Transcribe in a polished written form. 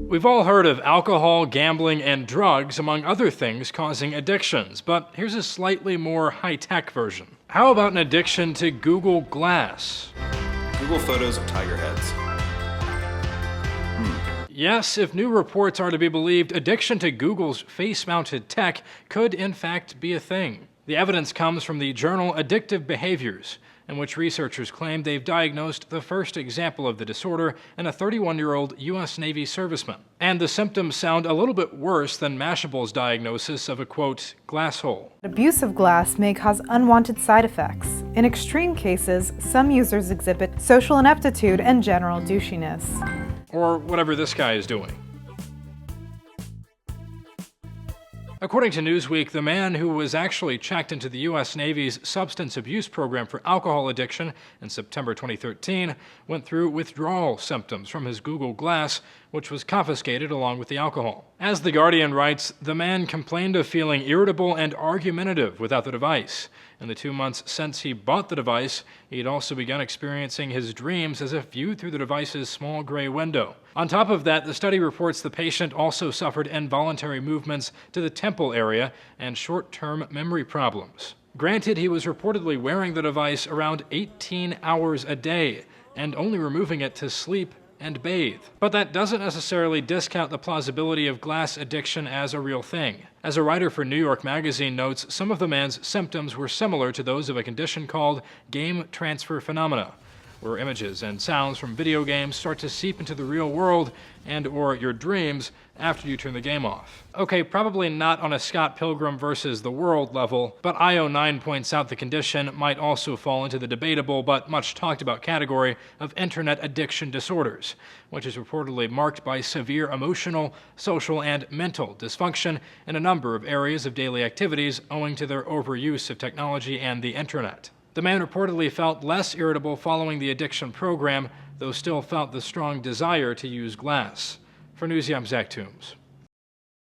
We've all heard of alcohol, gambling, and drugs, among other things, causing addictions, but here's a slightly more high-tech version. How about an addiction to Google Glass? Google photos of tiger heads. Yes, if new reports are to be believed, addiction to Google's face-mounted tech could in fact be a thing. The evidence comes from the journal Addictive Behaviors, in which researchers claim they've diagnosed the first example of the disorder in a 31-year-old U.S. Navy serviceman. And the symptoms sound a little bit worse than Mashable's diagnosis of a, quote, glass hole. Abuse of glass may cause unwanted side effects. In extreme cases, some users exhibit social ineptitude and general douchiness. Or whatever this guy is doing. According to Newsweek, the man who was actually checked into the U.S. Navy's substance abuse program for alcohol addiction in September 2013 went through withdrawal symptoms from his Google Glass, which was confiscated along with the alcohol. As The Guardian writes, the man complained of feeling irritable and argumentative without the device. In the 2 months since he bought the device, he'd also begun experiencing his dreams as if viewed through the device's small gray window. On top of that, the study reports the patient also suffered involuntary movements to the temple area and short-term memory problems. Granted, he was reportedly wearing the device around 18 hours a day and only removing it to sleep and bathe. But that doesn't necessarily discount the plausibility of glass addiction as a real thing. As a writer for New York Magazine notes, some of the man's symptoms were similar to those of a condition called game transfer phenomena, where images and sounds from video games start to seep into the real world and/or your dreams after you turn the game off. Okay, probably not on a Scott Pilgrim versus the World level, but IO9 points out the condition might also fall into the debatable but much talked about category of internet addiction disorders, which is reportedly marked by severe emotional, social, and mental dysfunction in a number of areas of daily activities owing to their overuse of technology and the internet. The man reportedly felt less irritable following the addiction program, though still felt the strong desire to use glass. For Newsy, I'm Zach Toombs.